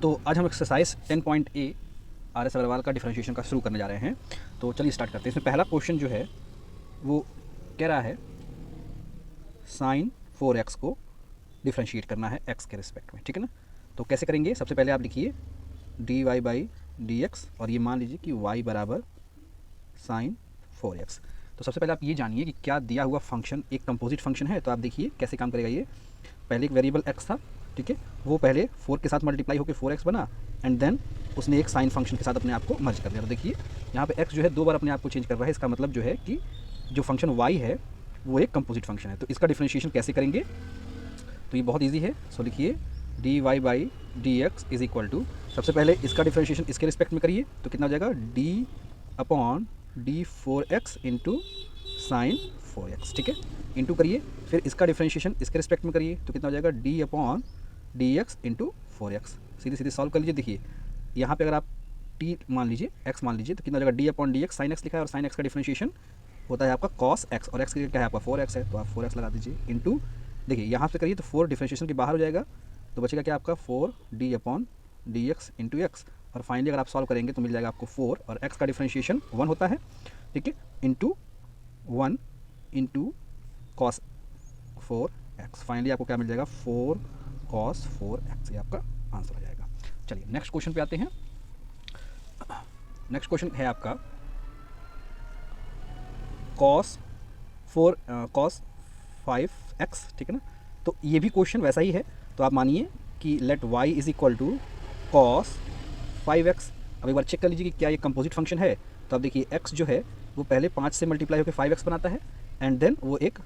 तो आज हम exercise 10.A R S Agarwal का डिफरेंशिएशन का शुरू करने जा रहे हैं। तो चलिए स्टार्ट करते हैं। इसमें पहला क्वेश्चन जो है वो कह रहा है साइन 4x को डिफरेंशिएट करना है x के रिस्पेक्ट में, ठीक है ना। तो कैसे करेंगे? सबसे पहले आप लिखिए d Y by D x और ये मान लीजिए कि y बराबर साइन 4x। तो सबसे पहले आप ये जानिए कि क्या दिया हुआ फंक्शन एक कंपोजिट फंक्शन है। तो आप देखिए कैसे काम करेगा ये। पहले एक वेरिएबल x था, ठीक है, वो पहले 4 के साथ मल्टीप्लाई होकर 4x बना एंड देन उसने एक साइन फंक्शन के साथ अपने आप को मर्ज कर दिया। तो देखिए यहाँ पे x जो है 2 बार अपने आप को चेंज कर रहा है। इसका मतलब जो है कि जो फंक्शन y है वो एक कंपोजिट फंक्शन है। तो इसका डिफरेंशिएशन कैसे करेंगे? तो ये बहुत ईजी है। सो लिखिए d Y by D x is equal to, सबसे पहले इसका डिफरेंशिएशन इसके रिस्पेक्ट में करिए तो कितना हो जाएगा, D upon D 4x into sine 4x, ठीक है, इंटू करिए। फिर इसका डिफरेंशिएशन इसके रिस्पेक्ट में करिए तो कितना हो जाएगा, D upon d x into 4x। सीधे सीधे सॉल्व कर लीजिए। देखिए यहाँ पे अगर आप t मान लीजिए, x मान लीजिए, तो कितना हो जाएगा, D upon d x sine x लिखा है और साइन एक्स का डिफरेंशिएशन होता है आपका कॉस एक्स और एक्स की क्या है आपका 4x है, तो आप 4x लगा दीजिए इंटू, देखिए यहाँ से करिए तो 4 डिफरेंशिएशन के बाहर हो जाएगा तो बचेगा क्या आपका 4 D upon d x into x. और फाइनली अगर आप सॉल्व करेंगे तो मिल जाएगा आपको 4 और x का डिफरेंशिएशन 1 होता है, ठीक है, into 1 into cos 4x। Finally आपको क्या मिल जाएगा, 4 कॉस 4x, ये आपका आंसर हो जाएगा। चलिए नेक्स्ट क्वेश्चन पे आते हैं। नेक्स्ट क्वेश्चन है आपका कॉस 5x, ठीक है ना। तो ये भी क्वेश्चन वैसा ही है। तो आप मानिए कि let y is equal to cos 5x। अब एक बार चेक कर लीजिए कि क्या ये कंपोजिट फंक्शन है। तो आप देखिए x जो है वो पहले 5 से मल्टीप्लाई होकर 5x बनाता है एंड देन वो एक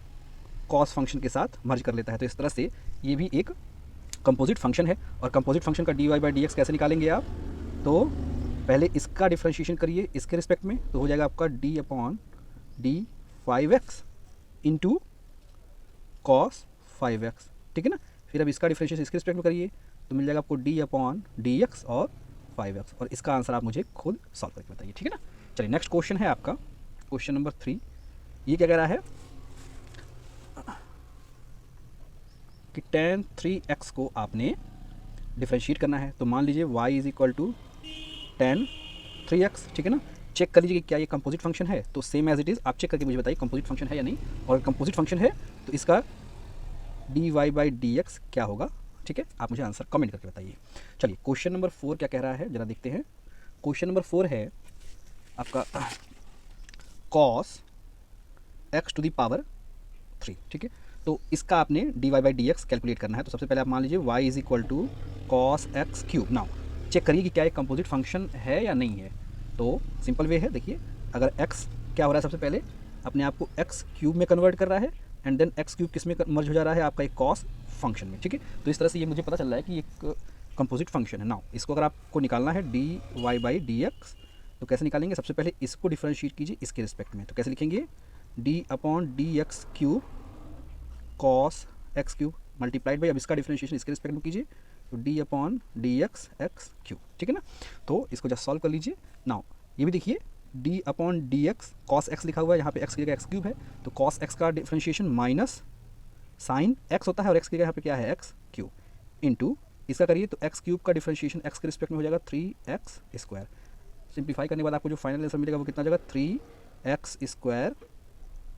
कॉस फंक्शन के साथ मर्ज कर लेता है। तो इस तरह से ये भी एक कंपोजिट फंक्शन है। और कंपोजिट फंक्शन का d Y by D x कैसे निकालेंगे आप? तो पहले इसका डिफरेंशिएशन करिए इसके रिस्पेक्ट में तो हो जाएगा आपका d upon D 5x into cos 5x, ठीक है ना। फिर अब इसका डिफरेंशिएशन इसके रिस्पेक्ट में करिए तो मिल जाएगा आपको डी अपॉन डी एक्स और 5x। और इसका आंसर आप मुझे खुद सॉल्व करके बताइए, ठीक है ना। चलिए नेक्स्ट क्वेश्चन है आपका क्वेश्चन नंबर 3। ये क्या कह रहा है कि tan 3x को आपने डिफरेंशिएट करना है। तो मान लीजिए y is equal to tan 3x, ठीक है ना। चेक कर लीजिए कि क्या ये कंपोजिट फंक्शन है। तो सेम एज इट इज़ आप चेक करके मुझे बताइए कंपोजिट फंक्शन है या नहीं। और कंपोजिट फंक्शन है तो इसका d Y by D x क्या होगा, ठीक है, आप मुझे आंसर कमेंट करके बताइए। चलिए क्वेश्चन नंबर 4 क्या कह रहा है जरा देखते हैं। क्वेश्चन नंबर 4 है आपका cos x to the power 3, ठीक है। तो इसका आपने डी Y by D x calculate करना है। तो सबसे पहले आप मान लीजिए y is equal to cos x cube. Now check करिए कि क्या ये कंपोजिट फंक्शन है या नहीं है। तो सिंपल वे है, देखिए अगर x क्या हो रहा है, सबसे पहले अपने आप को x क्यूब में कन्वर्ट कर रहा है एंड देन x क्यूब किस में मर्ज हो जा रहा है, आपका एक कॉस फंक्शन में, ठीक है। तो इस तरह से ये मुझे पता चल रहा है कि एक कंपोजिट फंक्शन है। नाउ इसको अगर आपको निकालना है d Y by D x तो कैसे निकालेंगे? सबसे पहले इसको डिफरेंशिएट कीजिए इसके रिस्पेक्ट में। तो कैसे लिखेंगे, D upon d x cube cos x cube multiplied by, अब इसका डिफरेंशिएशन इसके रिस्पेक्ट में कीजिए तो D upon d x x cube, ठीक है ना। तो इसको जस्ट सॉल्व कर लीजिए। नाउ ये भी देखिए d upon d x cos x लिखा हुआ है, यहाँ पे एक्स की जगह एक्स क्यूब है तो कॉस एक्स का डिफरेंशिएशन माइनस साइन एक्स होता है और एक्स की जगह यहाँ पे क्या है, एक्स क्यूब, इंटू इसका करिए तो एक्स क्यूब का डिफरेंशिएशन एक्स के रिस्पेक्ट में हो जाएगा 3x स्क्वायर। सिंप्लीफाई करने के बाद आपको जो फाइनल आंसर मिलेगा वो कितना हो जाएगा, 3x square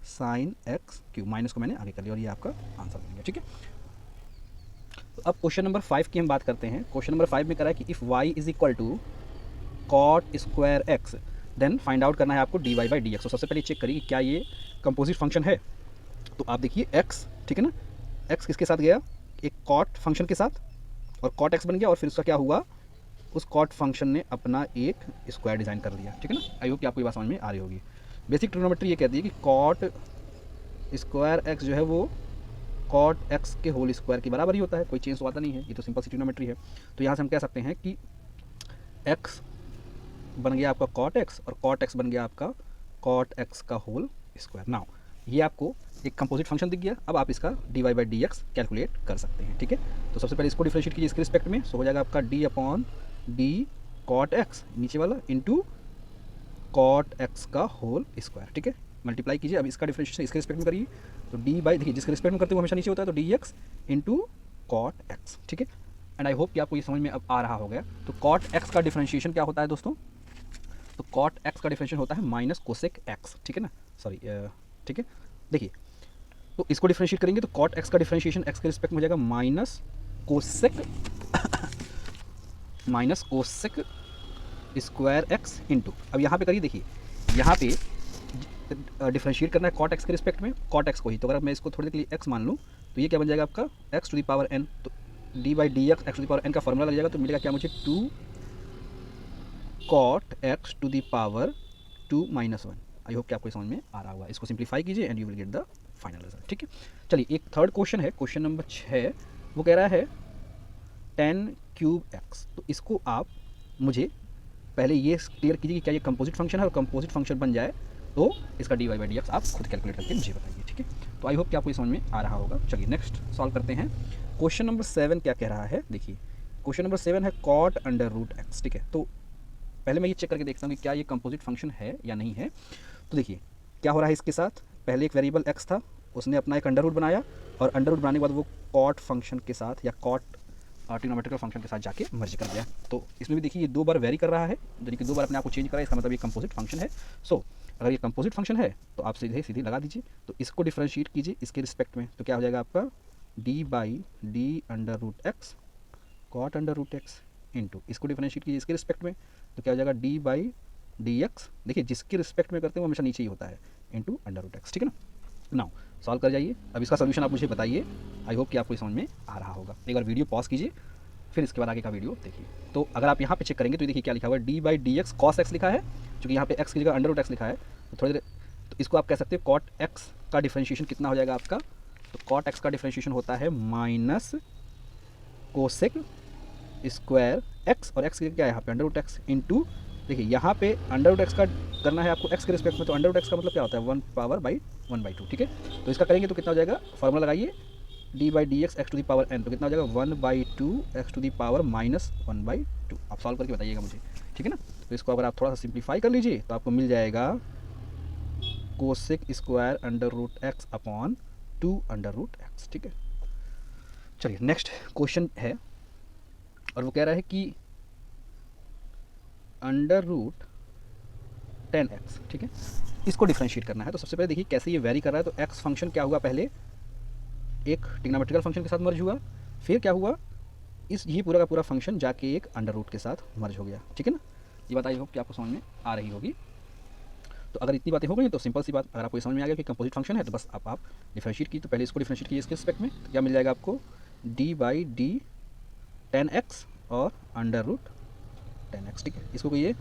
sine x cube. Minus को मैंने आगे कर लिया और ये आपका आंसर बन गया, ठीक है। तो अब क्वेश्चन नंबर 5 की हम बात करते हैं। क्वेश्चन नंबर 5 में करा है कि if y is equal to cot square x then find out करना है आपको d Y by D x. तो सबसे पहले चेक करिए कि क्या ये कंपोजिट फंक्शन है। तो आप देखिए x, ठीक है ना, x किसके साथ गया, एक कॉट फंक्शन के साथ और कॉट x बन गया और फिर उसका क्या हुआ, उस कॉट फंक्शन ने अपना एक स्क्वायर डिज़ाइन कर दिया, ठीक है ना। आई होप कि आपको ये बात समझ में आ रही होगी। बेसिक ट्रिग्नोमेट्री ये कहती है कि कॉट स्क्वायर एक्स जो है वो कॉट एक्स के होल स्क्वायर के बराबर ही होता है, कोई चेंज तो आता नहीं है, ये तो सिंपल सी ट्रिग्नोमेट्री है। तो यहाँ से हम कह सकते हैं कि एक्स बन गया आपका कॉट एक्स और कॉट एक्स बन गया आपका कॉट एक्स का होल स्क्वायर। नाउ ये आपको एक कंपोजिट फंक्शन दिख गया। अब आप इसका d Y by D x calculate कर सकते हैं, ठीक है। तो सबसे पहले इसको डिफरेंशिएट कीजिए इसके रिस्पेक्ट में। सो हो जाएगा आपका d upon d cot x नीचे वाला इंटू कॉट एक्स का होल स्क्वायर, ठीक है, मल्टीप्लाई कीजिए। अब इसका डिफरेंशिएशन इसके रिस्पेक्ट में करिए तो डी बाई, देखिए जिसके रिस्पेक्ट में करते हो हमेशा नीचे होता है तो d x into cot x, ठीक है। एंड आई होप कि आपको ये समझ में अब आ रहा हो गया। तो कॉट एक्स का डिफरेंशिएशन क्या होता है दोस्तों? तो कॉट एक्स का डिफरेंशिएशन होता है माइनस कोसेक एक्स, ठीक है ना, सॉरी, ठीक है। देखिए, तो इसको डिफरेंशिएट करेंगे तो कॉट एक्स का डिफरेंशिएशन एक्स के रिस्पेक्ट में हो जाएगा minus cosec square x into, अब यहाँ पे करिए, देखिए यहाँ पे डिफरेंशिएट करना है कॉट एक्स के रिस्पेक्ट में, कॉट एक्स को ही। तो अगर मैं इसको थोड़ी देर के लिए एक्स मान लूँ तो ये क्या बन जाएगा आपका x to the power n, तो d by D x to the power n का फॉर्मूला लग जाएगा, तो मिलेगा क्या मुझे 2 cot x to the power 2 minus 1। I hope कि आपको समझ में आ रहा होगा। इसको सिंप्लीफाई कीजिए and you will get the final result, ठीक है। चलिए एक थर्ड क्वेश्चन है, क्वेश्चन नंबर 6, वो कह रहा है 10 क्यूब एक्स। तो इसको आप मुझे पहले ये क्लियर कीजिए कि क्या ये कंपोजिट फंक्शन है, और कंपोजिट फंक्शन बन जाए तो इसका d Y by D x आप खुद कैलकुलेट करके मुझे बताइए, ठीक है। तो आई होप कि आपको ये समझ में आ रहा होगा। चलिए नेक्स्ट सॉल्व करते हैं। क्वेश्चन नंबर 7 क्या कह रहा है, देखिए क्वेश्चन नंबर 7 है कॉट अंडर रूट एक्स, ठीक है। तो पहले मैं ये चेक करके देखता हूँ कि क्या ये कंपोजिट फंक्शन है या नहीं है। तो देखिए क्या हो रहा है इसके साथ, पहले एक वेरिएबल एक्स था, उसने अपना एक अंडर रूट बनाया, और अंडर रूट बनाने के बाद वो कॉट फंक्शन के साथ या कॉट ट्रिग्नोमेट्रिकल फंक्शन के साथ जाके मर्ज कर दिया। तो इसमें भी देखिए ये 2 बार वेरी कर रहा है, यानी कि 2 बार अपने आप को चेंज कर रहा है, इसका मतलब ये कंपोजिट फंक्शन है। सो अगर ये कंपोजिट फंक्शन है तो आप सीधे सीधे लगा दीजिए। तो इसको डिफरेंशिएट कीजिए इसके रिस्पेक्ट में, तो क्या हो जाएगा आपका d by d under root x cot under root x into, इसको डिफरेंशिएट कीजिए इसके रिस्पेक्ट में, तो क्या हो जाएगा डी बाई डी एक्स, देखिए जिसके रिस्पेक्ट में करते हैं वो हमेशा नीचे ही होता है, इंटू अंडर रूट एक्स, ठीक है ना। नाउ सॉल्व कर जाइए। अब इसका सोल्यूशन आप मुझे बताइए। आई होप कि आपको समझ में आ रहा होगा। एक बार वीडियो पॉज कीजिए, फिर इसके बाद आगे का वीडियो देखिए। तो अगर आप यहाँ पे चेक करेंगे तो देखिए क्या लिखा हुआ है, d by D x cos x लिखा है, क्योंकि यहाँ पे एक्स की जगह अंडर रूट एक्स लिखा है। तो थोड़ी देर, तो इसको आप कह सकते हो कॉट एक्स का डिफरेंशिएशन कितना हो जाएगा आपका, तो कॉट एक्स का डिफरेंशिएशन होता है माइनस कोसेक स्क्वायर एक्स, और एक्स की क्या है यहाँ पे अंडर रूट एक्स इंटू, देखिए यहाँ पे अंडर रूट एक्स का करना है आपको एक्स के रिस्पेक्ट में, तो अंडर रूट एक्स का मतलब क्या होता है 1 पावर बाई 1/2, ठीक है। तो इसका करेंगे तो कितना हो जाएगा, फॉर्मूला लगाइए d by D x x to the power n, तो कितना हो जाएगा 1/2 x to the power minus 1/2। आप सॉल्व करके बताइएगा मुझे, ठीक है ना। तो इसको अगर आप थोड़ा सा सिंप्लीफाई कर लीजिए तो आपको मिल जाएगा cosec square under root x upon 2 under root x, ठीक है। चलिए नेक्स्ट क्वेश्चन है, और वो कह रहा है कि अंडर रूट 10x, ठीक है, इसको डिफरेंशिएट करना है। तो सबसे पहले देखिए कैसे ये वेरी कर रहा है। तो x फंक्शन क्या हुआ, पहले एक ट्रिग्नोमेट्रिकल फंक्शन के साथ मर्ज हुआ, फिर क्या हुआ, ये पूरा का पूरा फंक्शन जाके एक अंडर रूट के साथ मर्ज हो गया, ठीक है ना। ये बात आई होप कि आपको समझ में आ रही होगी। तो अगर इतनी बातें हो गई तो सिंपल सी बात, अगर आपको समझ में आ गया कि कंपोजिट फंक्शन है तो बस आप डिफरेंशिएट की, तो पहले इसको डिफरेंशिएट कीजिए इसके रिस्पेक्ट में, तो क्या मिल जाएगा आपको डी बाई डी 10x और अंडर रूट 10x, ठीक है। इसको ये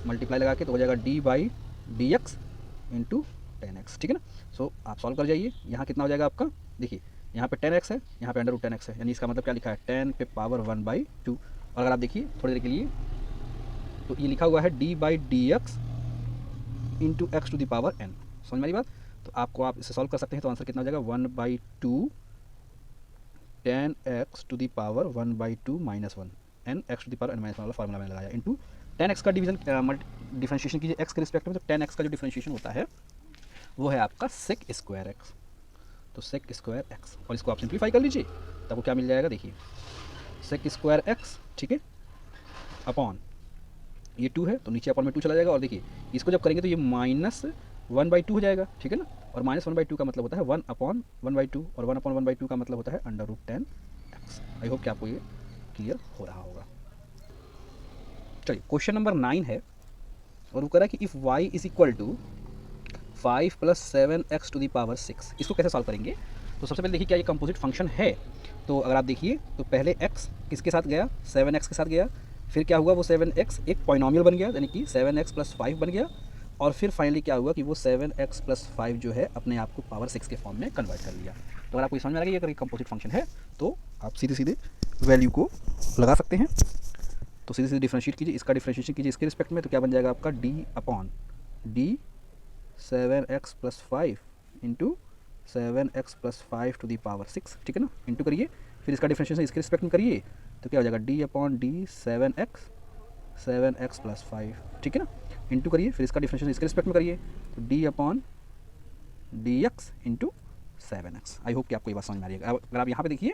मल्टीप्लाई लगा के तो हो जाएगा d by D x into 10x, ठीक है ना। सो आप सॉल्व कर जाइए। यहाँ कितना हो जाएगा आपका, देखिए यहाँ पे 10x है, यहाँ पे अंडर रूट 10x है, यानी इसका मतलब क्या लिखा है 10 पे पावर 1/2। और अगर आप देखिए थोड़ी देर के लिए तो ये लिखा हुआ है d by D x into x to the power n। समझ में आ रही बात। तो आपको आप इसे सॉल्व कर सकते हैं, तो आंसर कितना हो जाएगा 1/2 10x to the power 1/2 minus 1 n x to the power n minus 1 वाला फार्मूला मैंने लगाया, इंटू 10x का डिवीजन डिफरेंशिएशन कीजिए x के रिस्पेक्ट में। तो 10x का जो डिफरेंशिएशन होता है वो है आपका सेक स्क्वायर एक्स, तो सेक स्क्वायर एक्स, और इसको आप सिंप्लीफाई कर लीजिए तो आपको क्या मिल जाएगा, देखिए सेक स्क्वायर एक्स, ठीक है, अपॉन ये 2 है तो नीचे अपॉन में 2 चला जाएगा, और देखिए इसको जब करेंगे तो ये माइनस 1/2 हो जाएगा, ठीक है ना। और माइनस 1/2 का मतलब होता है 1/1/2, और 1/1/2 का मतलब होता है अंडर रूट 10x। आई होप कि आपको ये क्लियर हो रहा होगा। चलिए क्वेश्चन नंबर 9 है, और वो कह रहा है कि if y is equal to 5 + 7x to the power 6, इसको कैसे सॉल्व करेंगे। तो सबसे पहले देखिए क्या ये कंपोजिट फंक्शन है। तो अगर आप देखिए तो पहले x किसके साथ गया, 7x के साथ गया, फिर क्या हुआ वो 7x एक पॉलिनोमियल बन गया, यानी कि 7x + 5 बन गया, और फिर फाइनली क्या हुआ कि वो 7x + 5 जो है अपने आप को पावर 6 के फॉर्म में कन्वर्ट कर लिया। तो अगर आपको समझ में आ रहा है कि अगर कंपोजिट फंक्शन है तो आप सीधे सीधे वैल्यू को लगा सकते हैं। तो सीधे सीधे डिफरेंशिएट कीजिए, इसका डिफरेंशिएशन कीजिए इसके रिस्पेक्ट में, तो क्या बन जाएगा आपका d/d 7x + 5 into 7x + 5 to the power 6, ठीक है ना, इंटू करिए, फिर इसका डिफरेंशिएशन इसके रिस्पेक्ट में करिए, तो क्या हो जाएगा d/d 7x + 5, ठीक है ना, इंटू करिए, फिर इसका डिफरेंशिएशन इसके रिस्पेक्ट में करिए, तो d/dx इंटू 7x। आई होप कि आपको ये बात समझ में आ रही है। अगर आप यहाँ पे देखिए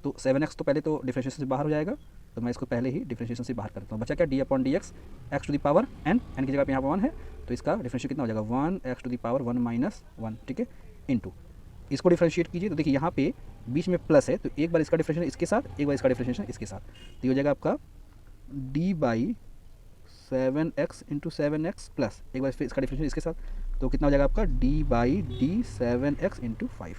तो 7x तो पहले तो डिफरेंशिएशन से बाहर हो जाएगा, तो मैं इसको पहले ही डिफरेंशिएशन से बाहर करता हूँ। बचा क्या, d/dx x to the power n, n की जगह पे यहाँ पर 1 है, तो इसका डिफरेंशिएट कितना हो जाएगा 1 x to the power 1 minus 1, ठीक है, इनटू इसको डिफरेंशिएट कीजिए। तो देखिए यहाँ पे बीच में प्लस है, तो एक बार इसका डिफरेंशिएशन इसके साथ, एक बार इसका डिफरेंशिएशन इसके साथ, तो ये हो जाएगा आपका d/7x इंटू 7x प्लस एक बार फिर इसका डिफरेंशिएशन इसके साथ, तो कितना हो जाएगा आपका d/d7x इंटू 5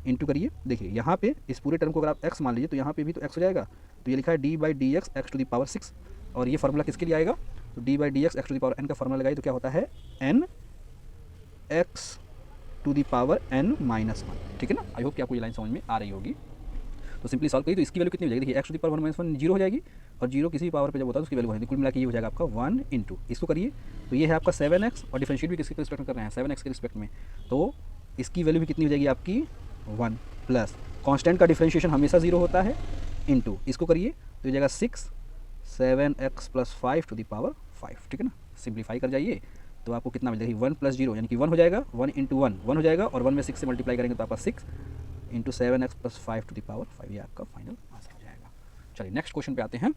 इंटू करिए। देखिए यहाँ पे इस पूरे टर्म को अगर आप x मान लीजिए तो यहाँ पे भी तो x हो जाएगा, तो ये लिखा है d/dx x to the power 6, और ये फार्मूला किसके लिए आएगा, तो d/dx x to the power n का फार्मूला लगाइए तो क्या होता है n x to the power n minus 1, ठीक है ना। आई होप कि आपको ये लाइन समझ में आ रही होगी। तो सिंपली सॉल्व करिए तो इसकी वैल्यू कितनी हो जाएगी, देखिए x to the power 1 minus 1 zero हो जाएगी, और जीरो किसी पावर पे जब होता है तो उसकी वैल्यू हो जाएगी, कुल मिला के ये हो जाएगा आपका 1 इंटू इसको करिए, तो ये है आपका 7x, और डिफरेंशिएट भी किसके रिस्पेक्ट में कर रहे हैं 7x के रिस्पेक्ट में, तो इसकी वैल्यू भी कितनी हो जाएगी आपकी 1 प्लस कांस्टेंट का डिफरेंशिएशन हमेशा 0 होता है, इंटू इसको करिए तो हो जाएगा 6 7x plus 5 to the power 5, ठीक है ना। सिंप्लीफाई कर जाइए तो आपको कितना मिल जाएगी 1 प्लस 0 यानी कि 1 हो जाएगा, 1 इंटू 1 1 हो जाएगा, और 1 में 6 से मल्टीप्लाई करेंगे तो आपका 6 into 7x plus 5 to the power 5, ये आपका फाइनल आंसर हो जाएगा। चलिए नेक्स्ट क्वेश्चन पे आते हैं।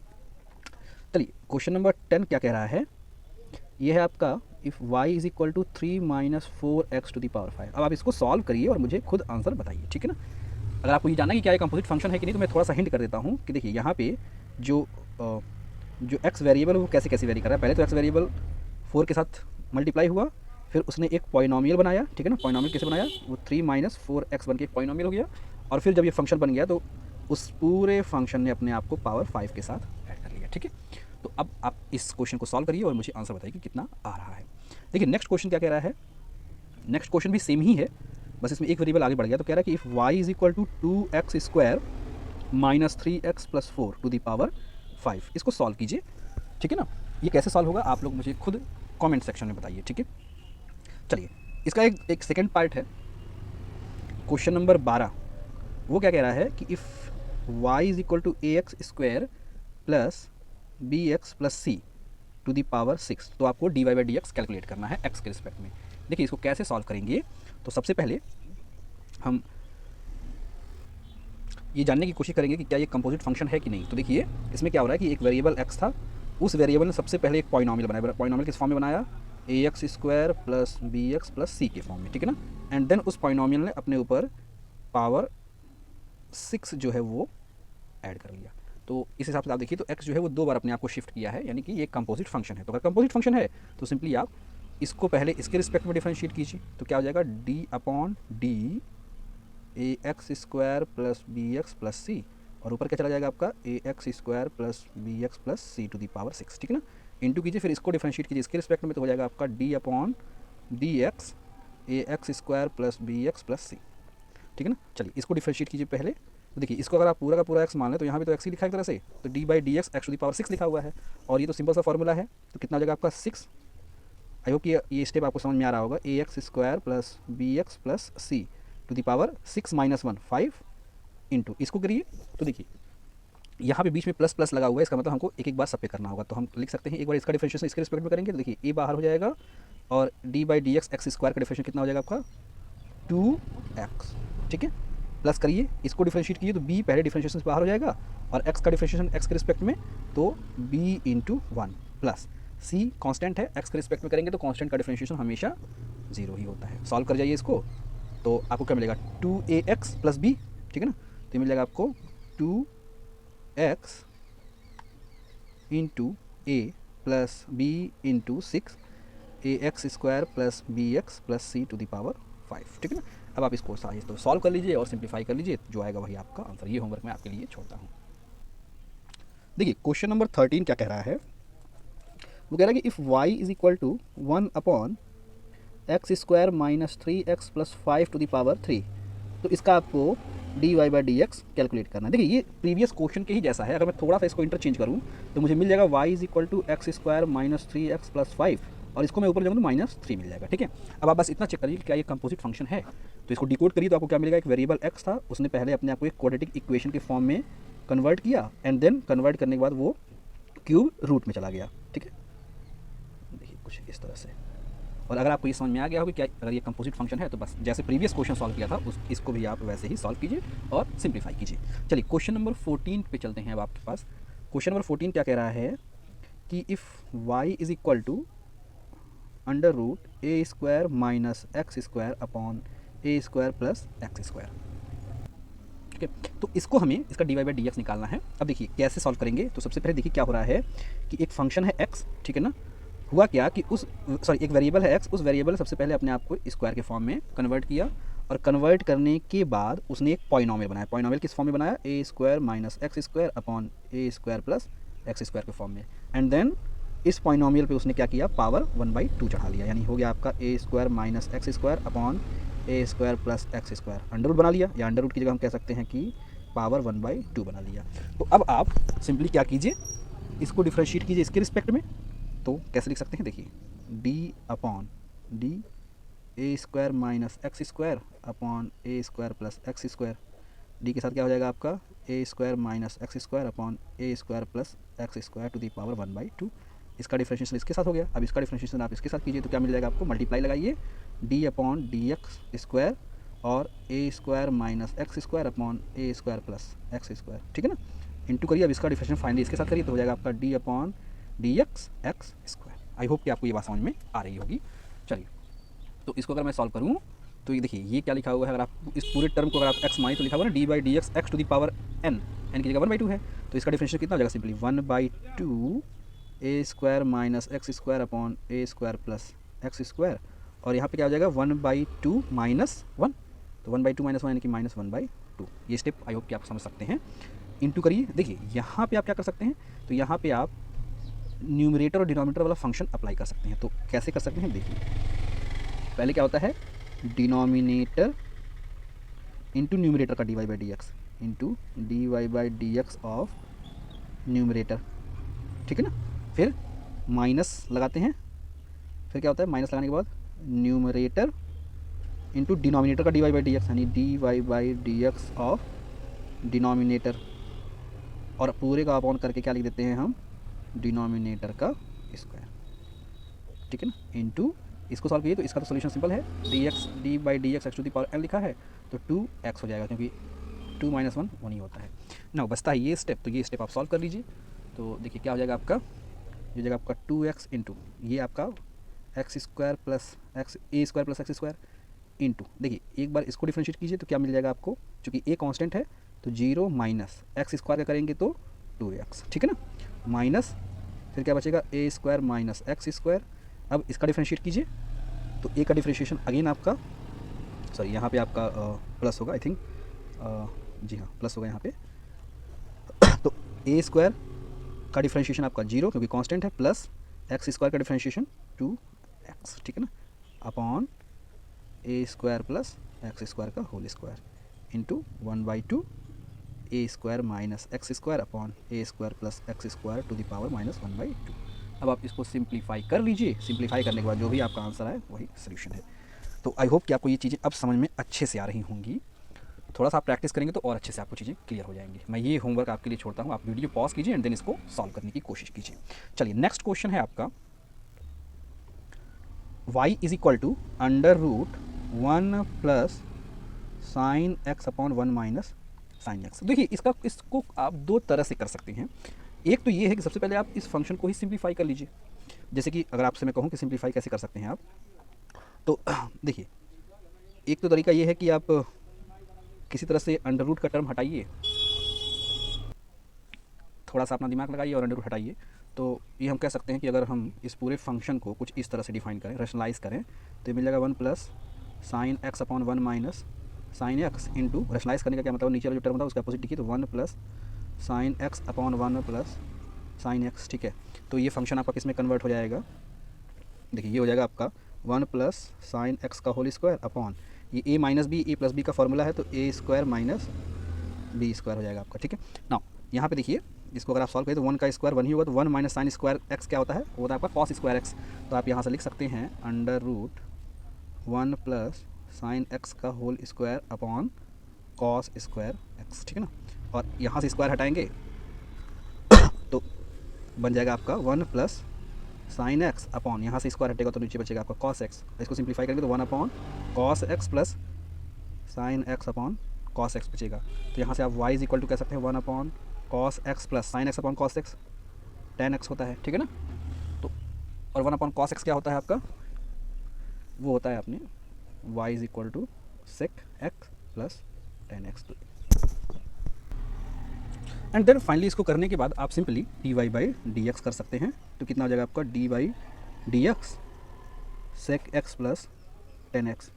चलिए क्वेश्चन नंबर 10 क्या कह रहा है, ये है आपका if y is equal to 3 minus 4x to the power 5। अब आप इसको सॉल्व करिए और मुझे खुद आंसर बताइए, ठीक है ना। अगर आपको ये जानना है कि क्या ये कंपोजिट फंक्शन है कि नहीं, तो मैं थोड़ा सा हिंट कर देता हूँ कि देखिए यहाँ पे जो x वेरिएबल वो कैसे कैसे वेरी कर रहा है। पहले तो x वेरिएबल 4 के साथ मल्टीप्लाई हुआ, फिर उसने एक पॉलिनोमियल बनाया, ठीक है ना। पॉलिनोमियल कैसे बनाया, वो 3 माइनस 4x बन के एक पॉलिनोमियल हो गया, और फिर जब ये फंक्शन बन गया तो उस पूरे फंक्शन ने अपने आप को पावर 5 के साथ ऐड कर लिया, ठीक है। तो अब आप इस क्वेश्चन को सॉल्व करिए और मुझे आंसर बताइए कि कितना आ रहा है। देखिए नेक्स्ट क्वेश्चन क्या कह रहा है, नेक्स्ट क्वेश्चन भी सेम ही है, बस इसमें एक वेरिएबल आगे बढ़ गया। तो कह रहा है कि if y is equal to 2x square minus 3x plus 4 to the power 5, इसको सॉल्व कीजिए, ठीक है ना। ये कैसे सॉल्व होगा आप लोग मुझे खुद कमेंट सेक्शन में बताइए, ठीक है। चलिए इसका एक सेकंड पार्ट है, क्वेश्चन नंबर 12, वो क्या कह रहा है कि if y is equal to ax square plus bx plus c to the power 6, तो आपको dy/dx कैलकुलेट करना है x के रिस्पेक्ट में। देखिए इसको कैसे सॉल्व करेंगे, तो सबसे पहले हम ये जानने की कोशिश करेंगे कि क्या ये कंपोजिट फंक्शन है कि नहीं। तो देखिए इसमें क्या हो रहा है कि एक वेरिएबल x था, उस वेरिएबल ने सबसे पहले एक पॉलिनोमियल बनाया, पॉलिनोमियल किस फॉर्म में बनाया, ax square plus bx plus c के फॉर्म में, ठीक है ना। एंड देन उस पॉलिनोमियल ने अपने ऊपर पावर 6 जो है वो ऐड कर लिया। तो इस हिसाब से आप देखिए तो x जो है वो 2 बार अपने आप को शिफ्ट किया है, यानी कि ये कंपोजिट फंक्शन है। तो अगर कंपोजिट फंक्शन है तो सिंपली आप इसको पहले इसके रिस्पेक्ट में डिफरेंशिएट कीजिए, तो क्या हो जाएगा d/d ax square plus bx plus c, और ऊपर क्या चला जाएगा आपका ax square plus bx plus c to the power 6, ठीक है ना। इंटू कीजिए, फिर इसको डिफरेंशिएट कीजिए इसके रिस्पेक्ट में, तो हो जाएगा आपका d/dx ax square plus bx plus c, ठीक है ना। चलिए इसको डिफरेंशिएट कीजिए पहले। तो देखिए इसको अगर आप पूरा का पूरा x मान लें तो यहाँ भी तो x ही लिखा है एक तरह से, तो d/dx x to the power 6 लिखा हुआ है, और ये तो सिंपल सा फॉर्मूला है, तो कितना हो जाएगा आपका 6। आई होप कि ये स्टेप आपको समझ में आ रहा होगा, ax square plus bx plus c to the power 6 minus 1 5 into इसको करिए। तो देखिए यहाँ पे बीच में प्लस प्लस लगा हुआ है, इसका मतलब हमको एक एक बार सब पे करना होगा, तो हम लिख सकते हैं एक बार इसका डिफरेंशिएशन इसके रिस्पेक्ट में करेंगे, तो देखिए a बाहर हो जाएगा, और d/dx x स्क्वायर का डिफरेंशिएशन कितना हो जाएगा आपका 2x, ठीक है। प्लस करिए इसको डिफरेंशिएट कीजिए, तो b पहले डिफरेंशिएशन से बाहर हो जाएगा, और x का डिफरेंशिएशन x के रिस्पेक्ट में, तो b into 1 plus c constant है, x के रिस्पेक्ट में करेंगे तो कांस्टेंट का डिफरेंशिएशन हमेशा 0 ही होता है। सॉल्व कर जाइए इसको, तो आपको क्या मिलेगा 2ax प्लस b, ठीक है ना। तो मिल जाएगा आपको 2x into a plus b into 6 ax square plus bx plus c to the power 5, ठीक है ना। अब आप इसको तो सॉल्व कर लीजिए और सिंप्लीफाई कर लीजिए, जो आएगा वही आपका आंसर। ये होमवर्क मैं आपके लिए छोड़ता हूँ। देखिए क्वेश्चन नंबर 13 क्या कह रहा है, वो कह रहा है कि if y is equal to 1/x square minus 3x plus 5 to the power 3, तो इसका आपको dy/dx कैलकुलेट करना है। देखिए ये प्रीवियस क्वेश्चन के ही जैसा है, अगर मैं थोड़ा सा इसको इंटरचेंज करूँ तो मुझे मिल जाएगा y is equal to x square minus 3x plus 5, और इसको मैं ऊपर जाऊँगा तो माइनस 3 मिल जाएगा, ठीक है। अब आप बस इतना चेक करिए कि क्या ये कंपोजिट फंक्शन है, तो इसको डिकोड करिए तो आपको क्या मिलेगा, एक वेरिएबल x था, उसने पहले अपने आप को एक क्वाड्रेटिक इक्वेशन के फॉर्म में कन्वर्ट किया, एंड देन कन्वर्ट करने के बाद वो क्यूब रूट में चला गया, ठीक है। देखिए कुछ इस तरह से, और अगर आपको ये समझ में आ गया हो कि क्या अगर ये कंपोजिट फंक्शन है तो बस जैसे प्रीवियस क्वेश्चन सॉल्व किया था इसको भी आप वैसे ही सॉल्व कीजिए और सिंप्लीफाई कीजिए। चलिए क्वेश्चन नंबर 14 पे चलते हैं अब आपके पास। क्वेश्चन नंबर 14 क्या कह रहा है कि if y is equal to under root a square minus x square upon a square plus x square. ठीक है, तो इसको हमें इसका d Y by D x निकालना है। अब देखिए कैसे सॉल्व करेंगे। तो सबसे पहले देखिए क्या हो रहा है कि एक फंक्शन है x, ठीक है ना। हुआ क्या कि एक वेरिएबल है x, उस वेरिएबल सबसे पहले अपने आप को स्क्वायर के फॉर्म में कन्वर्ट किया और कन्वर्ट करने के बाद उसने एक पॉलिनोमियल बनाया। पॉलिनोमियल किस फॉर्म में बनाया? A square minus x square upon a square plus x square के फॉर्म में। एंड देन इस पॉलिनोमियल पे उसने क्या किया? पावर 1/2 चढ़ा लिया, यानी हो गया आपका a square minus x square upon a square plus x square. Under root बना लिया, या अंडर रूट की जगह हम कह सकते हैं कि पावर 1/2 बना लिया। तो अब आप सिंपली क्या कीजिए, इसको डिफ्रेंशिएट कीजिए इसके रिस्पेक्ट में। तो कैसे लिख सकते हैं? देखिए d upon d a square minus x square upon a square plus x square. D के साथ क्या हो जाएगा आपका? A square minus x square upon a square plus x square to the power 1/2। इसका डिफ्रेंशिएशन इसके साथ हो गया। अब इसका डिफ्रेंशिएशन आप इसके साथ कीजिए तो क्या मिल जाएगा आपको? मल्टीप्लाई लगाइए d upon d x square और a square minus x square upon a square plus x square, ठीक है ना। इंटू करिए, अब इसका डिफ्रेंशिएशन फाइनली इसके साथ करिए तो हो जाएगा आपका d upon d x x square. आई होप कि आपको ये बात समझ में आ रही होगी। चलिए तो इसको अगर मैं सॉल्व करूँ तो ये देखिए ये क्या लिखा हुआ है। अगर आप इस पूरे टर्म को अगर आप एक्स माने तो लिखा हुआ है ना d by D x x to the power n, n की जगह 1/2 है। तो इसका डिफरेंशियल कितना हो जाएगा? Simply 1/2 a square minus x square upon a square plus x square. और यहाँ पे क्या हो जाएगा? 1/2 माइनस 1, तो 1/2 माइनस 1 यानी कि माइनस 1/2। ये स्टेप आई होप कि आप समझ सकते हैं। इंटू करिए, देखिए यहाँ पे आप क्या कर सकते हैं, तो यहाँ पे आप न्यूमरेटर और डिनोमिनेटर वाला फंक्शन अप्लाई कर सकते हैं। तो कैसे कर सकते हैं? देखिए पहले क्या होता है, डिनोमिनेटर इंटू न्यूमरेटर का d Y by D x into d Y by D x of numerator, ठीक है ना। फिर माइनस लगाते हैं, फिर क्या होता है? माइनस लगाने के बाद न्यूमरेटर इंटू डिनोमिनेटर का d Y by D x, यानी d Y by D x of denominator, और पूरे का अपॉन करके क्या लिख देते हैं हम? डिनोमिनेटर का स्क्वायर, ठीक है ना। इंटू इसको सॉल्व कीजिए तो इसका तो सोल्यूशन सिंपल है, d x d by D x x to the power n लिखा है तो 2x हो जाएगा, क्योंकि 2 माइनस 1 1 ही होता है ना। बचता है ये स्टेप, तो ये स्टेप आप सॉल्व कर लीजिए। तो देखिए क्या हो जाएगा आपका, ये जाएगा आपका 2x इंटू ये आपका x square plus x a square plus x square into, देखिए एक बार इसको डिफ्रेंशिएट कीजिए तो क्या मिल जाएगा आपको, चूँकि ए कांस्टेंट है तो 0 माइनस एक्स स्क्वायर का करेंगे तो 2x, ठीक है ना, माइनस फिर क्या बचेगा? ए स्क्वायर माइनस एक्स स्क्वायर। अब इसका डिफ्रेंशिएट कीजिए तो ए का डिफ्रेंशिएशन अगेन आपका, सॉरी यहाँ पे आपका प्लस होगा आई थिंक, जी हाँ प्लस होगा यहाँ पे। तो ए स्क्वायर का डिफ्रेंशिएशन आपका 0 क्योंकि कांस्टेंट है, प्लस एक्स स्क्वायर का डिफ्रेंशिएशन 2x, ठीक है ना, upon a square plus x square का whole square into 1/2 a square minus x square upon a square plus x square to the power minus 1/2। अब आप इसको सिंप्लीफाई कर लीजिए, सिंप्लीफाई करने के बाद जो भी आपका आंसर आए वही सोल्यूशन है। तो आई होप कि आपको ये चीज़ें अब समझ में अच्छे से आ रही होंगी। थोड़ा सा आप प्रैक्टिस करेंगे तो और अच्छे से आपको चीज़ें क्लियर हो जाएंगी। मैं ये होमवर्क आपके लिए छोड़ता हूँ, आप वीडियो पॉज कीजिए एंड देन इसको सॉल्व करने की कोशिश कीजिए। चलिए नेक्स्ट क्वेश्चन है आपका, y is equal to under root 1 plus sine x upon 1 minus sine x. देखिए इसको आप दो तरह से कर सकते हैं। एक तो ये है कि सबसे पहले आप इस फंक्शन को ही सिंप्लीफाई कर लीजिए। जैसे कि अगर आपसे मैं कहूँ कि सिंप्लीफाई कैसे कर सकते हैं आप, तो देखिए एक तो तरीका ये है कि आप किसी तरह से अंडर रूट का टर्म हटाइए, थोड़ा सा अपना दिमाग लगाइए और अंडर रूट हटाइए। तो ये हम कह सकते हैं कि अगर हम इस पूरे फंक्शन को कुछ इस तरह से डिफाइन करें, रैशनलाइज करें, तो ये मिल जाएगा 1 plus sine x upon 1 minus sine x into, rationalise करने का क्या मतलब, नीचे वाला जो टर्म होता है उसका अपोजिट लिखिए, तो 1 plus sine x upon 1 plus sine x, ठीक है। तो ये फंक्शन आपका किस में कन्वर्ट हो जाएगा? देखिए ये हो जाएगा आपका 1 प्लस साइन एक्स का होल स्क्वायर अपॉन ये ए माइनस बी, ए प्लस बी का फॉर्मूला है तो ए स्क्वायर माइनस बी स्क्वायर हो जाएगा आपका, ठीक है। नाउ यहाँ पे देखिए इसको अगर आप सॉल्व करें तो 1 का स्क्वायर 1 ही होगा, तो 1 माइनस साइन स्क्वायर एक्स क्या होता है? वो होता है आपका कॉस स्क्वायर एक्स। तो आप यहाँ से लिख सकते हैं under root 1 plus sine x का whole square upon cos square x, ठीक है ना। और यहाँ से स्क्वायर हटाएंगे तो बन जाएगा आपका 1 प्लस साइन एक्स अपॉन, यहाँ से स्क्वायर हटेगा तो नीचे बचेगा आपका कॉस एक्स, इसको सिंप्लीफाई करेंगे तो 1 upon cos x plus sine x upon cos x बचेगा। तो यहाँ से आप y इज इक्वल टू कह सकते हैं 1 upon cos x plus sine x upon cos x, tan x होता है, ठीक है ना। तो और 1 अपॉन कॉस एक्स क्या होता है आपका, वो होता है अपने y is equal to sec x plus tan x। And then finally इसको करने के बाद आप simply dy by D x कर सकते हैं। तो कितना हो जाएगा आपका d by D x sec x plus tan x।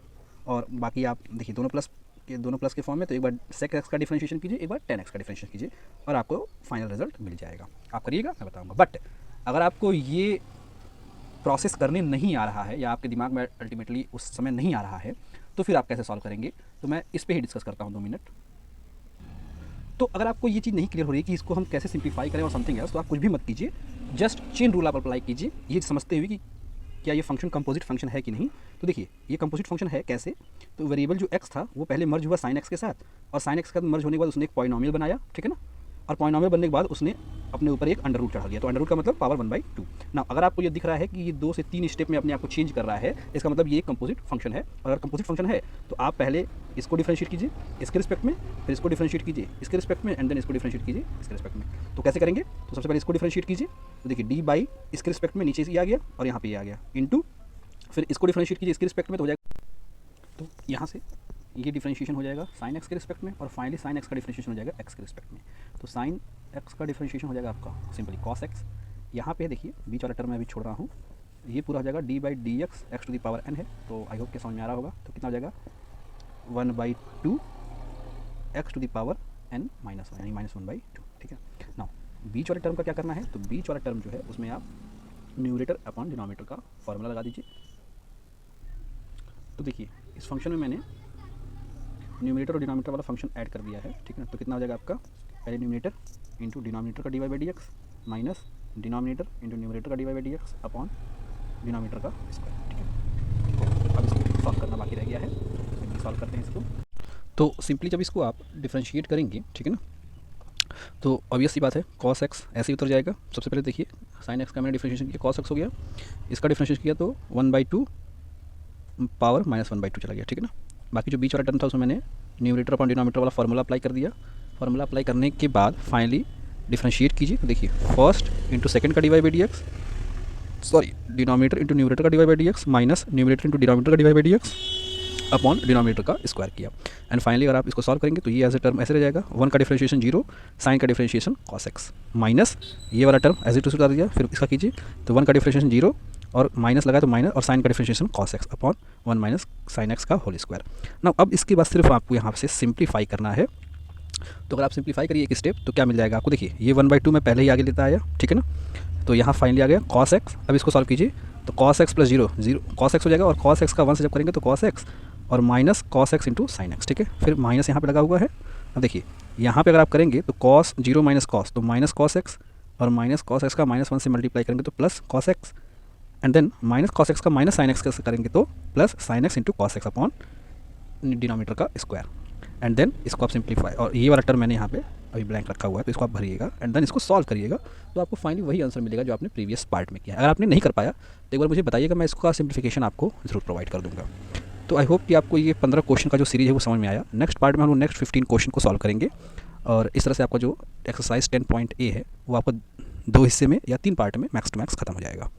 और बाकी आप देखिए दोनों प्लस के फॉर्म में, तो एक बार सेक एक्स का डिफरेंशिएशन कीजिए, एक बार tan x का डिफरेंशिएशन कीजिए और आपको फाइनल रिजल्ट मिल जाएगा। आप करिएगा, मैं बताऊंगा। बट अगर आपको ये प्रोसेस करने नहीं आ रहा है या आपके दिमाग में अल्टीमेटली उस समय नहीं आ रहा है, तो फिर आप कैसे सॉल्व करेंगे, तो मैं इस पर ही डिस्कस करता हूँ 2 मिनट। तो अगर आपको ये चीज़ नहीं क्लियर हो रही है कि इसको हम कैसे सिंप्लीफाई करें और समथिंग एल्स, तो आप कुछ भी मत कीजिए, जस्ट चेन रूल आप अप्लाई कीजिए, ये समझते हुए कि क्या ये फंक्शन कंपोजिट फंक्शन है कि नहीं। तो देखिए ये कंपोजिट फंक्शन है कैसे, तो वेरिएबल जो x था वो पहले मर्ज हुआ साइन x के साथ, और साइन x के साथ मर्ज होने के बाद उसने एक पॉलिनोमियल बनाया, ठीक है ना। और पॉलिनोमियल बनने के बाद उसने अपने ऊपर एक अंडर रूट चढ़ा दिया, तो अंडर रूट का मतलब पावर 1/2 ना। अगर आपको ये दिख रहा है कि ये 2 से 3 स्टेप में अपने आप को चेंज कर रहा है, इसका मतलब ये एक कंपोजिट फंक्शन है। अगर कंपोजिट फंक्शन है तो आप पहले इसको डिफरेंशिएट कीजिए इसके रिस्पेक्ट में, फिर इसको डिफरेंशिएट कीजिए इसके रिस्पेक्ट में, एंड देन इसको डिफरेंशिएट कीजिए इसके रिस्पेक्ट में। तो कैसे करेंगे, तो सबसे पहले इसको डिफरेंशिएट कीजिए, तो देखिए डी बाई इसके रिस्पेक्ट में नीचे से ये आ गया और यहाँ पे ये आ गया, इनटू फिर इसको डिफरेंशिएट कीजिए इसके रिस्पेक्ट में, तो हो जाएगा, तो यहाँ से ये डिफरेंशिएशन हो जाएगा साइन एक्स के रिस्पेक्ट में, और फाइनली साइन एक्स का डिफरेंशिएशन हो जाएगा एक्स के रिस्पेक्ट में। तो साइन एक्स का डिफरेंशिएशन हो जाएगा आपका सिंपली कॉस एक्स। यहाँ पे देखिए बीच वाला टर्म मैं अभी छोड़ रहा हूँ, ये पूरा हो जाएगा d by D x x to the power n है। तो आई होप कि समझ में आ रहा होगा। तो कितना हो जाएगा 1/2 x to the power n minus 1 यानी -1/2, ठीक है ना। बीच वाले टर्म का क्या करना है, तो बीच वाला टर्म जो है उसमें आप न्यूमरेटर अपॉन डिनोमिनेटर का फॉर्मूला लगा दीजिए। तो देखिए इस फंक्शन में मैंने न्यूमरेटर और डिनोमिनेटर वाला फंक्शन ऐड कर दिया है, ठीक है ना। तो कितना हो जाएगा आपका, पहले न्यूमरेटर इंटू डिनोमिनेटर का d Y by D x minus denominator into numerator का d Y by D x upon denominator का स्क्वायर, ठीक है। तो अब इसको सॉल्व करना बाकी रह गया है, तो सॉल्व करते हैं इसको। तो सिंपली जब इसको आप डिफ्रेंशिएट करेंगे, ठीक है ना, तो ऑब्वियस सी बात है कॉस एक्स ऐसे ही उतर जाएगा। सबसे पहले देखिए साइन एक्स का मैंने डिफ्रेंशिएशन किया, कॉस एक्स हो गया, इसका डिफ्रेंशिएशन किया तो 1/2 पावर -1/2 चला गया, ठीक है ना। बाकी जो बीच वाला टर्म था उसमें मैंने न्यूमरेटर अपॉन डिनोमिनेटर वाला फार्मूला अप्लाई कर दिया। फार्मूला अप्लाई करने के बाद फाइनली डिफरेंशिएट कीजिए, तो देखिए फर्स्ट इंटू सेकंड का d Y by D x, sorry denominator into numerator का d Y by D x minus numerator into denominator का d Y by D x upon denominator का स्क्वायर किया। And finally अगर आप इसको solve करेंगे तो ये एज ए टर्म ऐसे रह जाएगा, 1 का डिफरेंशिएशन 0, साइन का डिफरेंशिएशन कॉस एक्स माइनस ये वाला टर्म एज इट इज उतार दिया। फिर इसका कीजिए तो 1 का डिफरेंशिएशन 0 और माइनस लगा तो माइनस, और साइन का differentiation cos x upon 1 minus sine x का होल स्क्वायर। ना अब इसके बाद सिर्फ आपको यहाँ से सिंप्लीफाई करना है। तो अगर आप सिंप्लीफाई करिए एक स्टेप तो क्या मिल जाएगा आपको, देखिए ये 1/2 मैं पहले ही आगे लेता आया, ठीक है ना। तो यहाँ फाइनली आ गया कॉस एक्स। अब इसको सॉल्व कीजिए तो cos x plus 0 cos x हो जाएगा, और कॉस एक्स का 1 से जब करेंगे तो कॉस एक्स और minus cos x into sine x, ठीक है। फिर माइनस यहाँ पे लगा हुआ है। अब देखिए यहाँ पे अगर आप करेंगे तो कॉस 0 माइनस कॉस तो माइनस कॉस एक्स, और माइनस कॉस एक्स का -1 से मल्टीप्लाई करेंगे तो plus cos x, and then minus cos x का माइनस साइन एक्स करेंगे तो plus sine x into cos x upon denominator का स्क्वायर। एंड देन इसको आप सिंप्लीफाई, और ये वाला टर्म मैंने यहाँ पे अभी ब्लैंक रखा हुआ है तो इसको आप भरिएगा एंड देन इसको सॉल्व करिएगा, तो आपको फाइनली वही आंसर मिलेगा जो आपने प्रीवियस पार्ट में किया है। अगर आपने नहीं कर पाया तो एक बार मुझे बताइएगा, मैं इसका सिंप्लीफिकेशन आपको जरूर प्रोवाइड कर दूँगा। तो आई होप कि आपको ये 15 क्वेश्चन का जो सीरीज़ है वो समझ में आया। नेक्स्ट पार्ट में हम लोग नेक्स्ट 15 क्वेश्चन को सॉल्व करेंगे, और इस तरह से आपका जो एक्सरसाइज 10.A है वो आपको 2 हिस्से में या 3 पार्ट में मैक्स टू मैक्स खत्म हो जाएगा।